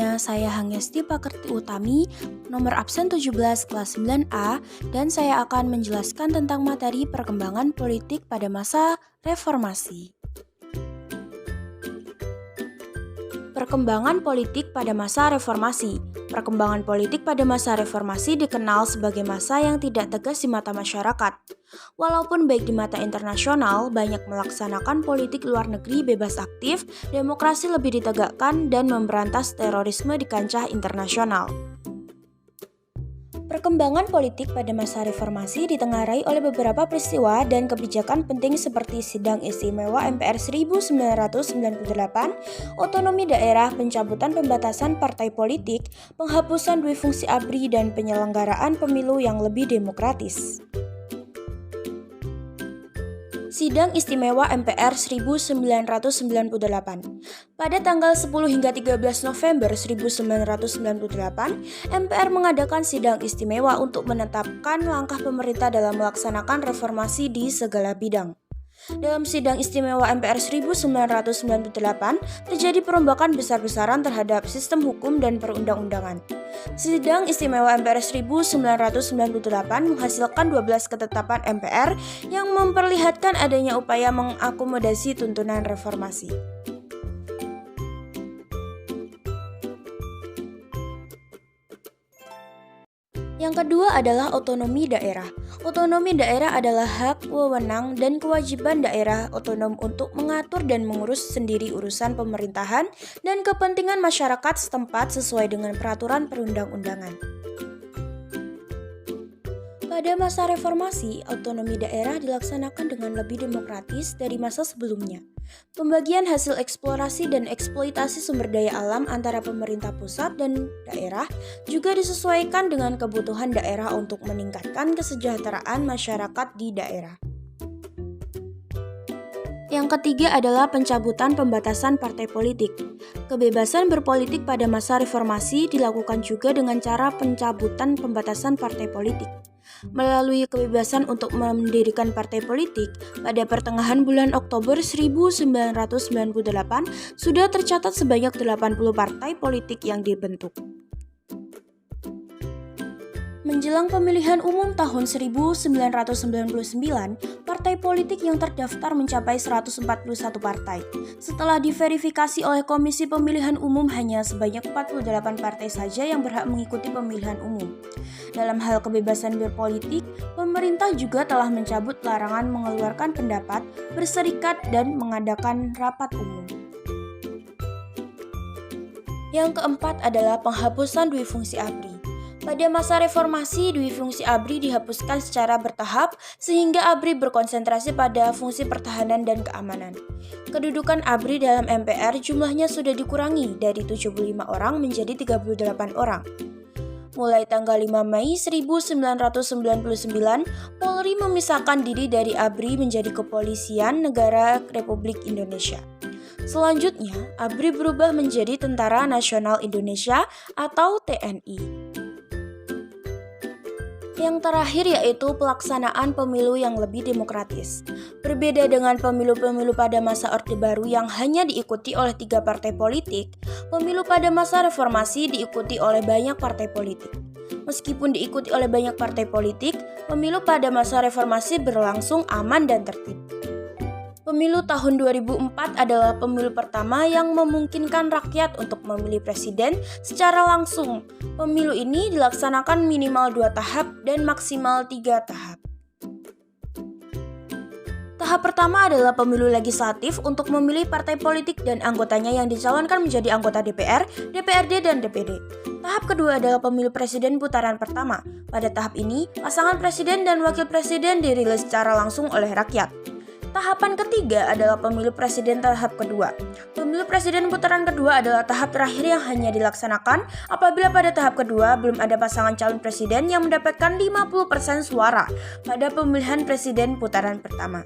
semuanya, saya Hangyesti Pakerti Utami, nomor absen 17 kelas 9A, dan saya akan menjelaskan tentang materi perkembangan politik pada masa reformasi. Perkembangan politik pada masa reformasi. Perkembangan politik pada masa reformasi dikenal sebagai masa yang tidak tegas di mata masyarakat. Walaupun baik di mata internasional, banyak melaksanakan politik luar negeri bebas aktif, demokrasi lebih ditegakkan, dan memberantas terorisme di kancah internasional. Perkembangan politik pada masa reformasi ditengarai oleh beberapa peristiwa dan kebijakan penting seperti Sidang Istimewa MPR 1998, otonomi daerah, pencabutan pembatasan partai politik, penghapusan duifungsi ABRI, dan penyelenggaraan pemilu yang lebih demokratis. Sidang Istimewa MPR 1998. Pada tanggal 10 hingga 13 November 1998, MPR mengadakan sidang istimewa untuk menetapkan langkah pemerintah dalam melaksanakan reformasi di segala bidang. Dalam Sidang Istimewa MPR 1998, terjadi perombakan besar-besaran terhadap sistem hukum dan perundang-undangan. Sidang Istimewa MPR 1998 menghasilkan 12 ketetapan MPR yang memperlihatkan adanya upaya mengakomodasi tuntunan reformasi. Yang kedua adalah otonomi daerah. Otonomi daerah adalah hak, wewenang, dan kewajiban daerah otonom untuk mengatur dan mengurus sendiri urusan pemerintahan dan kepentingan masyarakat setempat sesuai dengan peraturan perundang-undangan. Pada masa reformasi, otonomi daerah dilaksanakan dengan lebih demokratis dari masa sebelumnya. Pembagian hasil eksplorasi dan eksploitasi sumber daya alam antara pemerintah pusat dan daerah juga disesuaikan dengan kebutuhan daerah untuk meningkatkan kesejahteraan masyarakat di daerah. Yang ketiga adalah pencabutan pembatasan partai politik. Kebebasan berpolitik pada masa reformasi dilakukan juga dengan cara pencabutan pembatasan partai politik. Melalui kebebasan untuk mendirikan partai politik, pada pertengahan bulan Oktober 1998 sudah tercatat sebanyak 80 partai politik yang dibentuk. Menjelang pemilihan umum tahun 1999, partai politik yang terdaftar mencapai 141 partai. Setelah diverifikasi oleh Komisi Pemilihan Umum, hanya sebanyak 48 partai saja yang berhak mengikuti pemilihan umum. Dalam hal kebebasan berpolitik, pemerintah juga telah mencabut larangan mengeluarkan pendapat, berserikat, dan mengadakan rapat umum. Yang keempat adalah penghapusan duifungsi ABRI. Pada masa reformasi, duifungsi ABRI dihapuskan secara bertahap sehingga ABRI berkonsentrasi pada fungsi pertahanan dan keamanan. Kedudukan ABRI dalam MPR jumlahnya sudah dikurangi dari 75 orang menjadi 38 orang. Mulai tanggal 5 Mei 1999, Polri memisahkan diri dari ABRI menjadi Kepolisian Negara Republik Indonesia. Selanjutnya, ABRI berubah menjadi Tentara Nasional Indonesia atau TNI. Yang terakhir yaitu pelaksanaan pemilu yang lebih demokratis. Berbeda dengan pemilu-pemilu pada masa Orde Baru yang hanya diikuti oleh 3 partai politik, pemilu pada masa reformasi diikuti oleh banyak partai politik. Meskipun diikuti oleh banyak partai politik, pemilu pada masa reformasi berlangsung aman dan tertib. Pemilu tahun 2004 adalah pemilu pertama yang memungkinkan rakyat untuk memilih presiden secara langsung. Pemilu ini dilaksanakan minimal 2 tahap dan maksimal 3 tahap. Tahap pertama adalah pemilu legislatif untuk memilih partai politik dan anggotanya yang dicalonkan menjadi anggota DPR, DPRD, dan DPD. Tahap kedua adalah pemilu presiden putaran pertama. Pada tahap ini, pasangan presiden dan wakil presiden dirilis secara langsung oleh rakyat. Tahapan ketiga adalah pemilu presiden tahap kedua. Pemilu presiden putaran kedua adalah tahap terakhir yang hanya dilaksanakan apabila pada tahap kedua belum ada pasangan calon presiden yang mendapatkan 50% suara pada pemilihan presiden putaran pertama.